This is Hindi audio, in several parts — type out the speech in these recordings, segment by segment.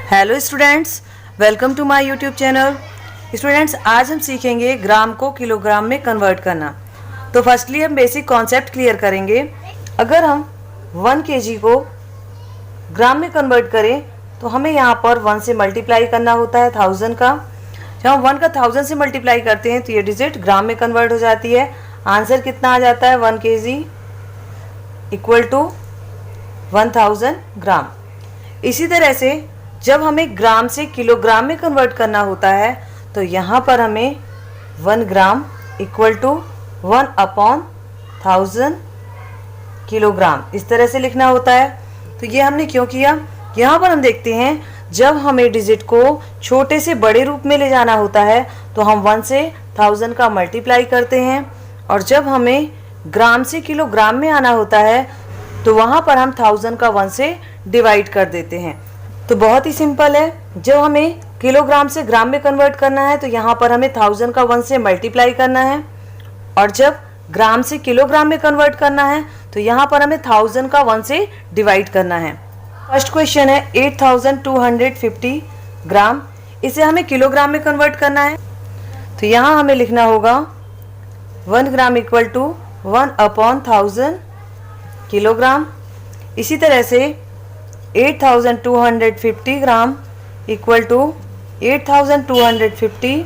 Hello students, welcome to my YouTube channel. Students, आज हम सीखेंगे ग्राम को किलोग्राम में कन्वर्ट करना। तो फर्स्टली हम बेसिक कॉन्सेप्ट क्लियर करेंगे। अगर हम 1 kg को ग्राम में कन्वर्ट करें तो हमें यहाँ पर 1 से मल्टीप्लाई करना होता है 1000 का। जब हम 1 का 1000 से मल्टीप्लाई करते हैं तो ये डिजिट ग्राम में कन्वर्ट हो जाती है। आंसर कितना आ जाता है? 1 kg इक्वल टू 1000 ग्राम। इसी तरह से जब हमें ग्राम से किलोग्राम में कन्वर्ट करना होता है तो यहाँ पर हमें 1 ग्राम इक्वल टू 1/1000 किलोग्राम इस तरह से लिखना होता है। तो ये हमने क्यों किया? यहाँ पर हम देखते हैं जब हमें डिजिट को छोटे से बड़े रूप में ले जाना होता है तो हम 1 से 1000 का मल्टीप्लाई करते हैं, और जब हमें ग्राम से किलोग्राम में आना होता है तो वहाँ पर हम 1000 का 1 से डिवाइड कर देते हैं। तो बहुत ही सिंपल है। जब हमें किलोग्राम से ग्राम में कन्वर्ट करना है तो यहाँ पर हमें 1000 का 1 से मल्टीप्लाई करना है, और जब ग्राम से किलोग्राम में कन्वर्ट करना है तो यहाँ पर हमें 1000 का 1 से डिवाइड करना है। फर्स्ट क्वेश्चन है 8250 ग्राम, इसे हमें किलोग्राम में कन्वर्ट करना है। तो यहाँ हमें लिखना होगा 1 ग्राम इक्वल टू 1/1000 किलोग्राम। इसी तरह से 8250 ग्राम इक्वल टू 8250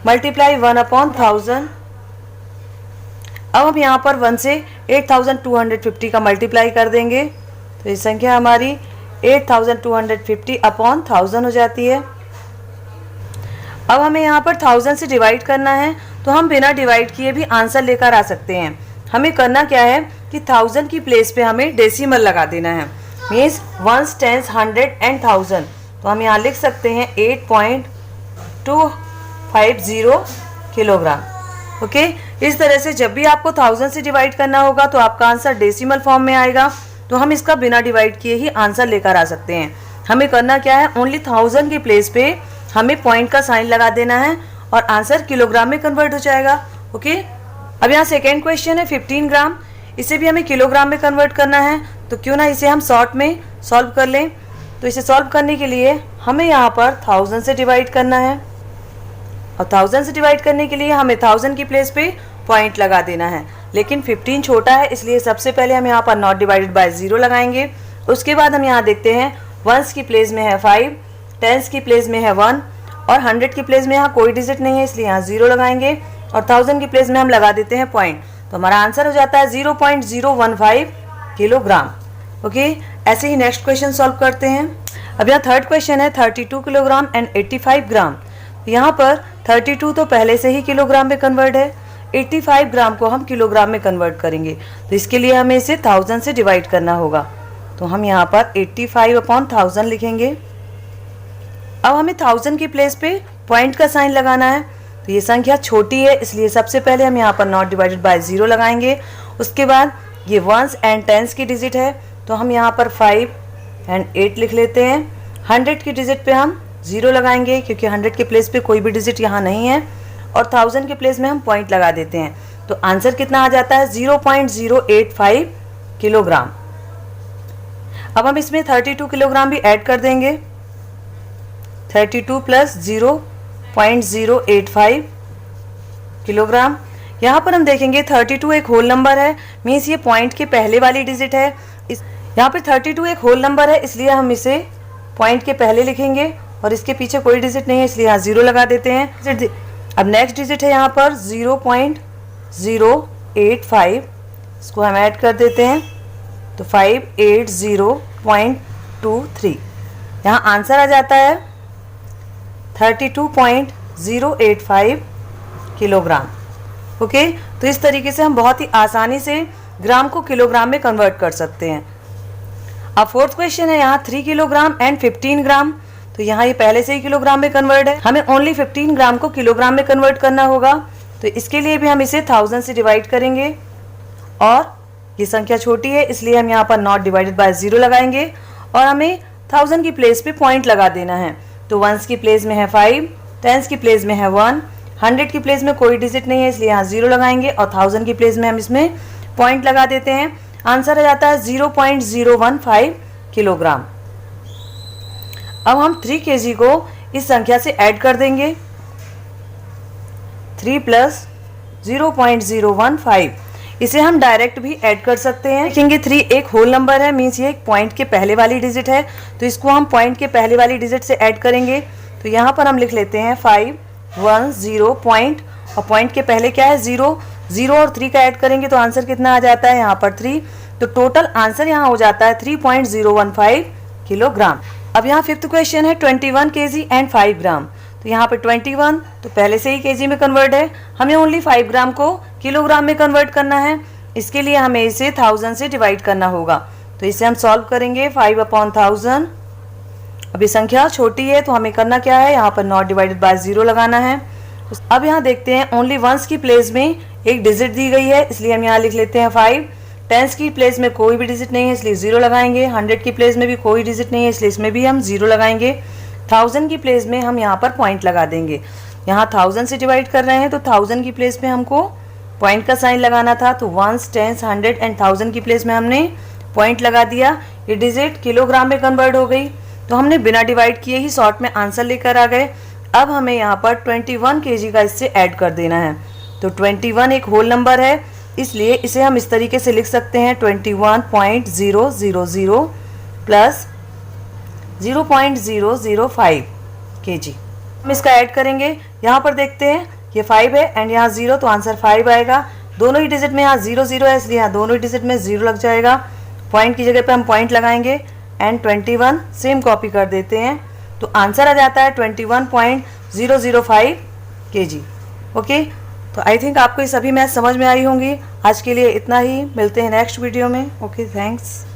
मल्टीप्लाई 1/1000। अब हम यहाँ पर 1 से 8250 का मल्टीप्लाई कर देंगे तो ये संख्या हमारी 8250/1000 हो जाती है। अब हमें यहाँ पर 1000 से डिवाइड करना है, तो हम बिना डिवाइड किए भी आंसर लेकर आ सकते हैं। हमें करना क्या है कि 1000 की प्लेस पे हमें डेसिमल लगा देना है, मीन्स 1s, 10s, 100 एंड 1000। तो हम यहाँ लिख सकते हैं 8.250 किलोग्राम। ओके, इस तरह से जब भी आपको 1000 से डिवाइड करना होगा तो आपका आंसर डेसिमल फॉर्म में आएगा, तो हम इसका बिना डिवाइड किए ही आंसर लेकर आ सकते हैं। हमें करना क्या है, ओनली 1000 की प्लेस पे हमें पॉइंट का साइन लगा देना है और आंसर किलोग्राम में कन्वर्ट हो जाएगा। ओके, अब यहाँ सेकेंड क्वेश्चन है 15 ग्राम, इसे भी हमें किलोग्राम में कन्वर्ट करना है। तो क्यों ना इसे हम शॉर्ट में सॉल्व कर लें। तो इसे सॉल्व करने के लिए हमें यहाँ पर 1000 से डिवाइड करना है, और 1000 से डिवाइड करने के लिए हमें 1000 की प्लेस पे पॉइंट लगा देना है। लेकिन 15 छोटा है, इसलिए सबसे पहले हम यहाँ पर नॉट डिवाइडेड बाय 0 लगाएंगे। उसके बाद हम यहाँ देखते हैं 1s की प्लेस में है 5, 10s की प्लेस में है 1, और 100 की प्लेस में यहाँ कोई डिजिट नहीं है, इसलिए यहाँ 0 लगाएंगे, और 1000 की प्लेस में हम लगा देते हैं पॉइंट। तो हमारा आंसर हो जाता है 0.015 किलोग्राम। ओके, ऐसे ही नेक्स्ट क्वेश्चन सॉल्व करते हैं। अब यहाँ थर्ड क्वेश्चन है 32 किलोग्राम एंड 85 ग्राम। यहाँ पर 32 तो पहले से ही किलोग्राम में कन्वर्ट है, 85 ग्राम को हम किलोग्राम में कन्वर्ट करेंगे। तो इसके लिए हमें इसे 1000 से डिवाइड करना होगा। तो हम यहाँ पर 85/1000 लिखेंगे। अब हमें 1000 की प्लेस पे पॉइंट का साइन लगाना है। तो ये संख्या छोटी है, इसलिए सबसे पहले हम यहाँ पर नॉट डिवाइडेड बाय 0 लगाएंगे। उसके बाद ये 1s एंड 10s की डिजिट है, तो हम यहाँ पर 5 एंड 8 लिख लेते हैं। 100 की डिजिट पे हम 0 लगाएंगे क्योंकि 100 के प्लेस पे कोई भी डिजिट यहाँ नहीं है, और 1000 के प्लेस में हम पॉइंट लगा देते हैं। तो आंसर कितना आ जाता है? 0.085 किलोग्राम। अब हम इसमें 32 किलोग्राम भी ऐड कर देंगे। 32 प्लस 0.085 किलोग्राम। यहाँ पर हम देखेंगे 32 एक होल नंबर है, मीन्स ये पॉइंट के पहले वाली डिजिट है। यहाँ पर 32 एक होल नंबर है, इसलिए हम इसे पॉइंट के पहले लिखेंगे, और इसके पीछे कोई डिजिट नहीं है, इसलिए यहाँ 0 लगा देते हैं। अब नेक्स्ट डिजिट है यहाँ पर 0.085, इसको हम ऐड कर देते हैं तो 580.23। यहाँ आंसर आ जाता है 32.085 किलोग्राम। ओके, तो इस तरीके से हम बहुत ही आसानी से ग्राम को किलोग्राम में कन्वर्ट कर सकते हैं। अब फोर्थ क्वेश्चन है यहाँ 3 किलोग्राम एंड 15 ग्राम। तो यहाँ ये पहले से ही किलोग्राम में कन्वर्ट है, हमें ओनली 15 ग्राम को किलोग्राम में कन्वर्ट करना होगा। तो इसके लिए भी हम इसे 1000 से डिवाइड करेंगे, और ये संख्या छोटी है इसलिए हम यहाँ पर नॉट डिवाइडेड बाय 0 लगाएंगे, और हमें 1000 की प्लेस पे पॉइंट लगा देना है। तो 1s की प्लेस में है 5, 10s की प्लेस में है 1, 100 की प्लेस में कोई डिजिट नहीं है, इसलिए यहाँ 0 लगाएंगे, और 1000 की प्लेस में हम इसमें पॉइंट लगा देते हैं। आंसर आ जाता है 0.015 किलोग्राम। अब हम 3 kg को इस संख्या से ऐड कर देंगे, 3 प्लस 0.015। इसे हम डायरेक्ट भी ऐड कर सकते हैं। देखेंगे 3 एक होल नंबर है, मीन्स ये एक पॉइंट के पहले वाली डिजिट है, तो इसको हम पॉइंट के पहले वाली डिजिट से ऐड करेंगे। तो यहाँ पर हम लिख लेते हैं 510 पॉइंट, और पॉइंट के पहले क्या है 0, 0 और 3 का ऐड करेंगे तो आंसर कितना आ जाता है यहाँ पर 3। तो टोटल आंसर यहाँ हो जाता है 3.015 किलोग्राम। अब यहाँ 5th क्वेश्चन है 21 kg एंड 5 ग्राम। तो यहाँ पर 21 तो पहले से ही केजी में कन्वर्ट है, हमें ओनली 5 ग्राम को किलोग्राम में कन्वर्ट करना है। इसके लिए हमें इसे 1000 से डिवाइड करना होगा। तो इसे हम सॉल्व करेंगे 5/1000। अब ये संख्या छोटी है तो हमें करना क्या है, यहाँ पर नॉट डिवाइडेड बाय 0 लगाना है। अब यहाँ देखते हैं ओनली वंस की प्लेस में एक डिजिट दी गई है, इसलिए हम यहाँ लिख लेते हैं 5। टेंस की प्लेस में कोई भी डिजिट नहीं है इसलिए 0 लगाएंगे। 100 की प्लेस में भी कोई डिजिट नहीं है इसलिए इसमें भी हम 0 लगाएंगे। 1000 की प्लेस में हम यहाँ पर पॉइंट लगा देंगे। यहाँ 1000 से डिवाइड कर रहे हैं तो 1000 की प्लेस में हमको पॉइंट का साइन लगाना था, तो वंस, टेंस, 100 एंड 1000 की प्लेस में हमने पॉइंट लगा दिया। ये डिजिट किलोग्राम में कन्वर्ट हो गई, तो हमने बिना डिवाइड किए ही शॉर्ट में आंसर लेकर आ गए। अब हमें यहाँ पर 21 kg का इससे ऐड कर देना है। तो 21 एक होल नंबर है, इसलिए इसे हम इस तरीके से लिख सकते हैं 21.000 प्लस 0.005 kg। हम इसका ऐड करेंगे। यहाँ पर देखते हैं ये 5 है एंड यहाँ 0, तो आंसर 5 आएगा। दोनों ही डिजिट में यहाँ 0 0 है इसलिए यहाँ दोनों ही डिजिट में 0 लग जाएगा। पॉइंट की जगह पे हम पॉइंट लगाएंगे एंड 21 सेम कॉपी कर देते हैं, तो आंसर आ जाता है 21.005 kg। ओके, तो आई थिंक आपको ये सभी मैथ समझ में आई होंगी। आज के लिए इतना ही, मिलते हैं नेक्स्ट वीडियो में। Okay, thanks.